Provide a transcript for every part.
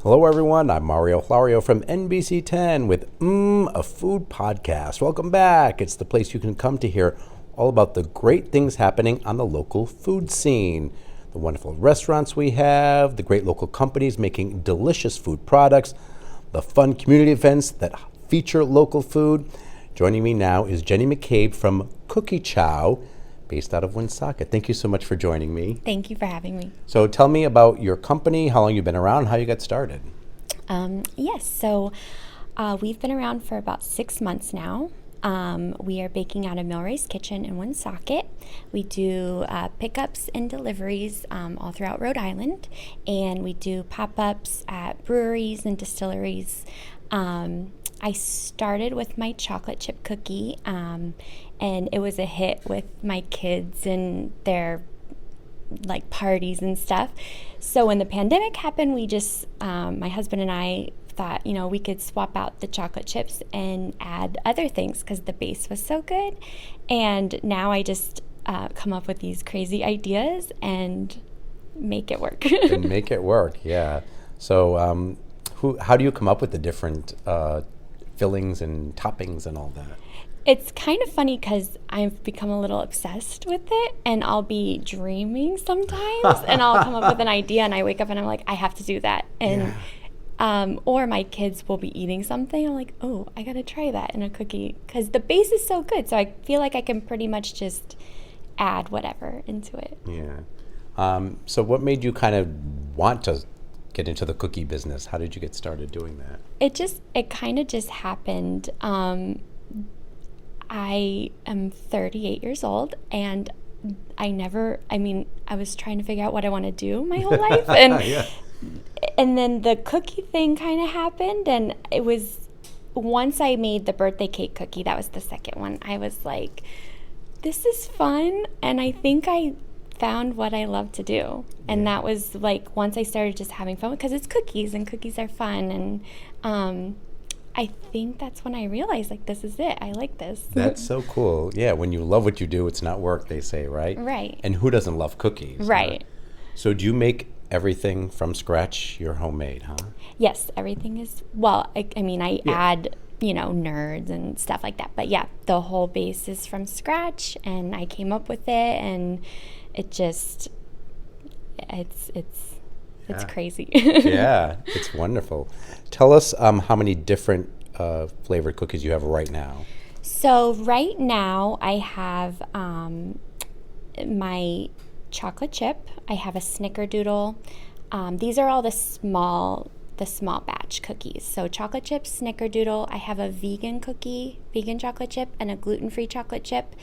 Hello, everyone. I'm Mario Florio from NBC 10 with a Food Podcast. Welcome back. It's the place you can come to hear all about the great things happening on the local food scene. The wonderful restaurants we have, the great local companies making delicious food products, the fun community events that feature local food. Joining me now is Jenny McCabe from Cookie Chow, based out of Woonsocket. Thank you so much for joining me. Thank you for having me. So tell me about your company, how long you've been around, how you got started. So we've been around for about 6 months now. We are baking out of Milray's Kitchen in Woonsocket. We do pickups and deliveries all throughout Rhode Island, and we do pop-ups at breweries and distilleries. I started with my chocolate chip cookie, and it was a hit with my kids and their like parties and stuff. So when the pandemic happened, we just, my husband and I thought, we could swap out the chocolate chips and add other things because the base was so good. And now I just come up with these crazy ideas and make it work. And make it work, yeah. So how do you come up with the different fillings and toppings and all that? It's kind of funny because I've become a little obsessed with it, and I'll be dreaming sometimes and I'll come up with an idea and I wake up and I'm like, I have to do that. And or my kids will be eating something. I'm like, oh, I got to try that in a cookie because the base is so good. So I feel like I can pretty much just add whatever into it. Yeah. So what made you kind of want to get into the cookie business? How did you get started doing that? It kind of just happened. I am 38 years old, and I was trying to figure out what I want to do my whole life. And and then the cookie thing kind of happened, and it was once I made the birthday cake cookie, that was the second one. I was like, this is fun, and I think I found what I love to do. And that was like once I started just having fun because it's cookies and cookies are fun, and I think that's when I realized, like, this is it. I like this. That's so cool. Yeah, when you love what you do, it's not work, they say, right? Right. And who doesn't love cookies? Right. So do you make everything from scratch? You're homemade, huh? Yes, everything is, I add, nerds and stuff like that. But yeah, the whole base is from scratch, and I came up with it, and it just, it's crazy. Yeah, it's wonderful. Tell us how many different flavored cookies you have right now. So right now I have my chocolate chip. I have a snickerdoodle. These are all the small batch cookies. So chocolate chip, snickerdoodle. I have a vegan chocolate chip, and a gluten-free chocolate chip.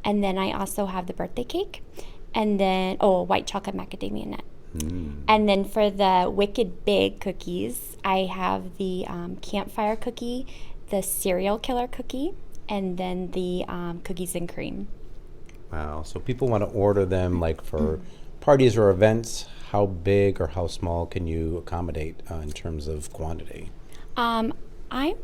And then I also have the birthday cake. And then, white chocolate macadamia nut. And then for the wicked big cookies, I have the campfire cookie, the serial killer cookie, and then the cookies and cream. Wow. So people want to order them like for parties or events. How big or how small can you accommodate in terms of quantity? I'm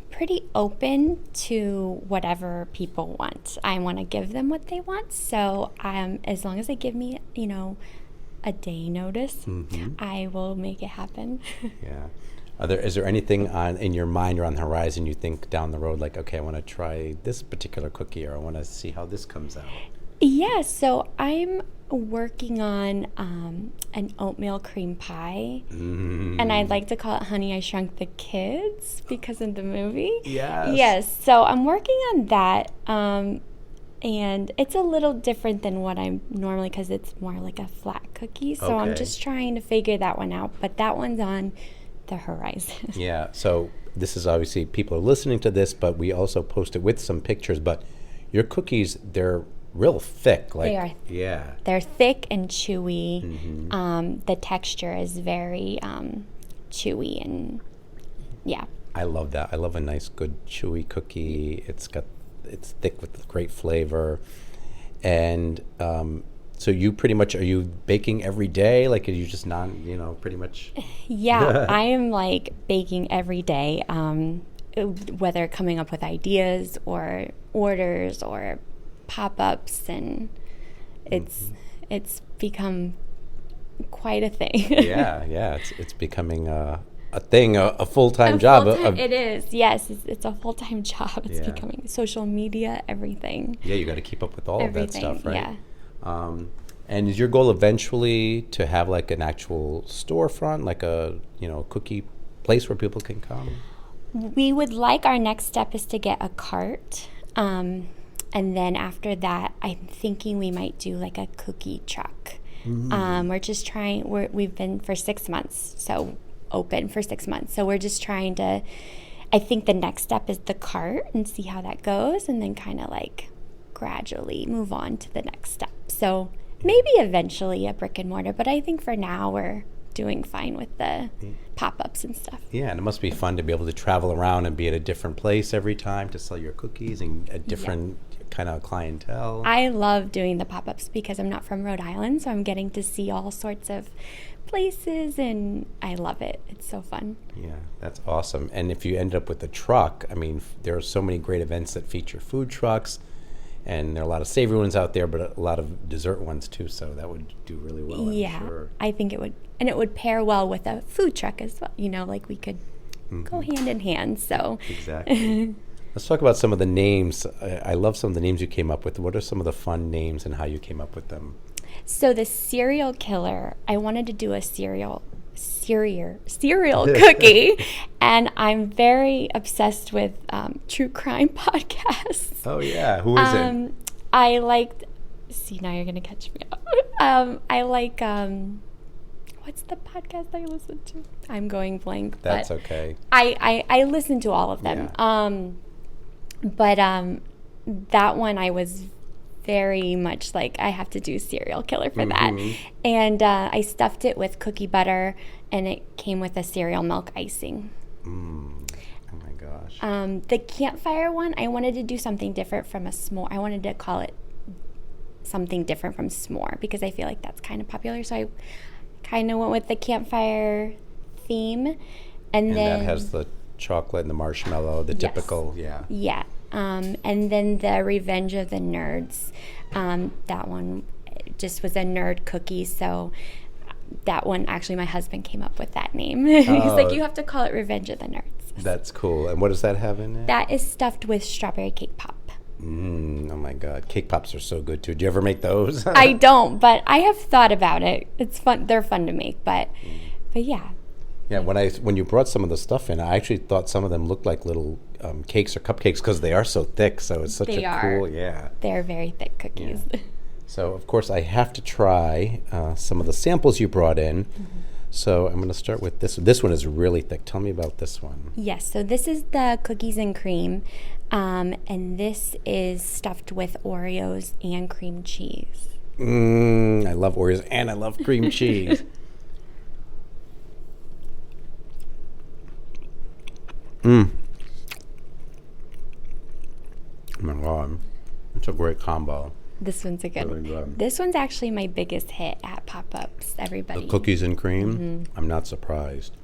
pretty open to whatever people want. I want to give them what they want. So as long as they give me, a day notice, I will make it happen. Yeah. Is there anything in your mind or on the horizon you think down the road, like, okay, I want to try this particular cookie, or I want to see how this comes out? Yeah, so I'm working on an oatmeal cream pie, and I'd like to call it Honey, I Shrunk the Kids because of the movie. Yes, so I'm working on that. And it's a little different than what I'm normally, because it's more like a flat cookie. So I'm just trying to figure that one out. But that one's on the horizon. Yeah. So this is obviously, people are listening to this, but we also post it with some pictures. But your cookies, they're real thick. They are. Yeah. They're thick and chewy. The texture is very chewy, and yeah. I love that. I love a nice, good, chewy cookie. It's thick with great flavor. And so you pretty much, are you baking every day? Like, are you just pretty much? Yeah, I am like baking every day, whether coming up with ideas or orders or pop-ups, and it's become quite a thing. yeah, it's becoming a thing, a full-time job. It is, yes. It's a full-time job. It's becoming social media, everything. Yeah, you got to keep up with all of that stuff, right? Yeah. And is your goal eventually to have like an actual storefront, like a cookie place where people can come? We would like, our next step is to get a cart. And then after that, I'm thinking we might do like a cookie truck. We're just trying, we've been for 6 months, so open for 6 months. So we're just trying to, I think the next step is the cart and see how that goes, and then kind of like gradually move on to the next step. So maybe eventually a brick and mortar, but I think for now we're doing fine with the pop-ups and stuff. Yeah, and it must be fun to be able to travel around and be at a different place every time to sell your cookies and a different kind of clientele. I love doing the pop-ups because I'm not from Rhode Island, so I'm getting to see all sorts of places, and I love it. It's so fun. Yeah, that's awesome. And if you end up with a truck, I mean, there are so many great events that feature food trucks, and there are a lot of savory ones out there, but a lot of dessert ones too, so that would do really well, I'm sure. I think it would. And it would pair well with a food truck as well. Like we could go hand in hand, so. Exactly. Let's talk about some of the names. I love some of the names you came up with. What are some of the fun names and how you came up with them? So the serial killer, I wanted to do a cereal cookie, and I'm very obsessed with true crime podcasts. Oh yeah, who is it? I liked. See, now you're gonna catch me up. I like. What's the podcast I listen to? I'm going blank. That's okay. I listen to all of them. Yeah. But that one I was very much like, I have to do serial killer for that. And I stuffed it with cookie butter, and it came with a cereal milk icing. Oh my gosh. The campfire one, I wanted to do something different from a s'more. I wanted to call it something different from s'more because I feel like that's kind of popular. So I kind of went with the campfire theme. And then that has the chocolate and the marshmallow, the typical, Yeah. And then the Revenge of the Nerds. That one just was a nerd cookie. So that one, actually, my husband came up with that name. He's like, you have to call it Revenge of the Nerds. That's cool. And what does that have in it? That is stuffed with strawberry cake pop. Oh my God. Cake pops are so good too. Do you ever make those? I don't, but I have thought about it. It's fun. They're fun to make, but yeah. Yeah, when you brought some of the stuff in, I actually thought some of them looked like little cakes or cupcakes because they are so thick. So it's such cool, They're very thick cookies. Yeah. So of course I have to try some of the samples you brought in. So I'm going to start with this. This one is really thick. Tell me about this one. Yes, so this is the cookies and cream, and this is stuffed with Oreos and cream cheese. I love Oreos and I love cream cheese. Oh my God, it's a great combo. This one's a good one. This one's actually my biggest hit at pop-ups, everybody. The cookies and cream? I'm not surprised.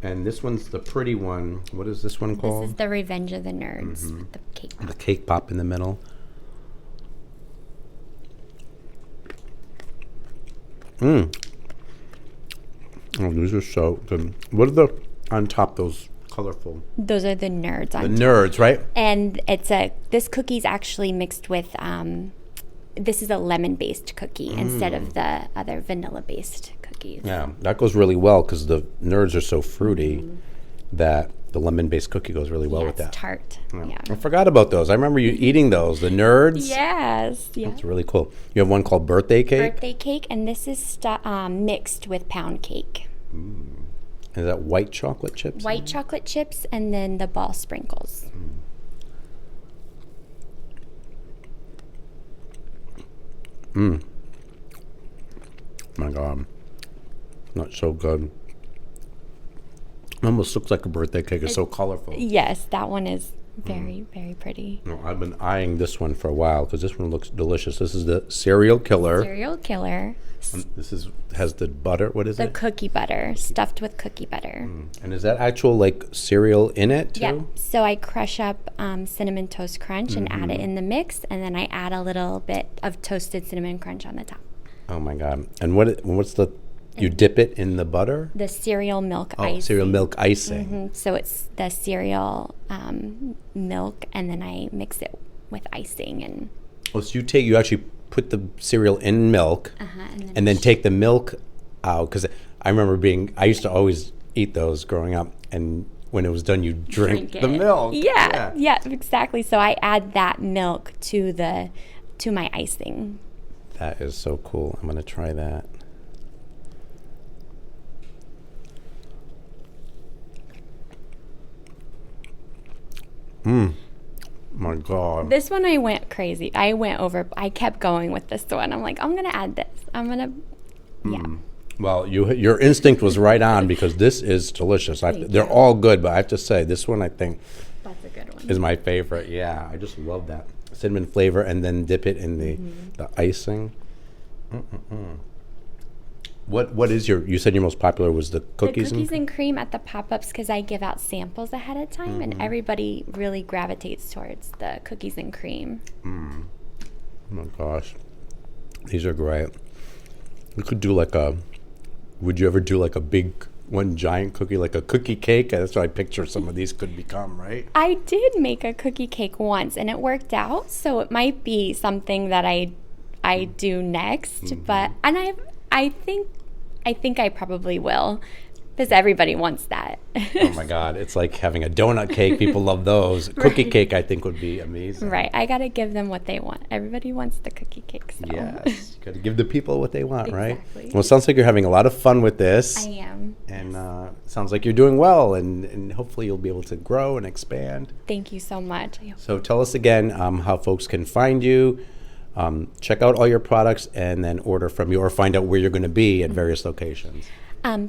And this one's the pretty one. What is this one called? This is the Revenge of the Nerds, the cake pop. The cake pop in the middle. Oh, these are so good. What are the on top, those colorful? Those are the nerds on top. The nerds, right? And this cookie's actually mixed with, this is a lemon-based cookie instead of the other vanilla-based cookies. Yeah, that goes really well because the nerds are so fruity that the lemon-based cookie goes really well with that. It's tart. Yeah. I forgot about those. I remember you eating those, the nerds. Yes. Yeah. That's really cool. You have one called birthday cake? Birthday cake, and this is mixed with pound cake. Is that white chocolate chips? White chocolate chips, and then the ball sprinkles. My God. Not so good. It almost looks like a birthday cake. It's so colorful. Yes, that one is very, very pretty. No, I've been eyeing this one for a while because this one looks delicious. This is the Cereal Killer. Cereal Killer. This has the butter. What is the it? The cookie butter, stuffed with cookie butter. And is that actual like cereal in it too? Yep. So I crush up Cinnamon Toast Crunch and add it in the mix, and then I add a little bit of toasted cinnamon crunch on the top. Oh my God! And what's the You dip it in the butter? The cereal milk Oh, icing. cereal milk icing. So it's the cereal milk, and then I mix it with icing and. Oh, so you actually put the cereal in milk, and then take the milk out, because I remember I used to always eat those growing up, and when it was done, you drink the milk. Yeah, exactly. So I add that milk to my icing. That is so cool. I'm going to try that. My God. This one I went crazy. I kept going with this one. I'm like, I'm going to add this. Yeah. Well, your instinct was right on, because this is delicious. They're all good, but I have to say, this one I think That's a good one. is my favorite. Yeah, I just love that cinnamon flavor, and then dip it in the icing. What is you said your most popular was the cookies? The cookies and cream at the pop-ups, because I give out samples ahead of time, and everybody really gravitates towards the cookies and cream. Oh my gosh, these are great. We could do would you ever do like a big one giant cookie, like a cookie cake? That's what I picture some of these could become, right? I did make a cookie cake once, and it worked out, so it might be something that I do next. But I think I probably will, because everybody wants that. Oh my God, it's like having a donut cake. People love those. Cookie cake, I think, would be amazing. Right, I gotta give them what they want. Everybody wants the cookie cake. So. Yes, you got to give the people what they want, right? Exactly. Well, it sounds like you're having a lot of fun with this. I am. And sounds like you're doing well, and hopefully you'll be able to grow and expand. Thank you so much. So tell us again how folks can find you, check out all your products, and then order from you, or find out where you're going to be at various locations.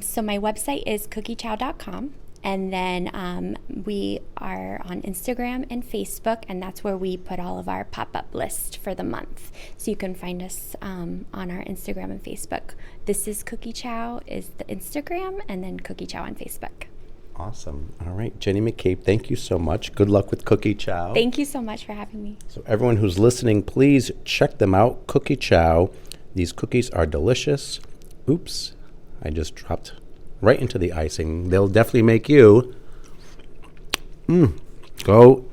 So my website is cookiechow.com, and then we are on Instagram and Facebook, and that's where we put all of our pop-up list for the month. So you can find us on our Instagram and Facebook. This is Cookie Chow is the Instagram, and then Cookie Chow on Facebook. Awesome. All right, Jenny McCabe, thank you so much. Good luck with Cookie Chow. Thank you so much for having me. So everyone who's listening, please check them out, Cookie Chow. These cookies are delicious. Oops, I just dropped right into the icing. They'll definitely make you go.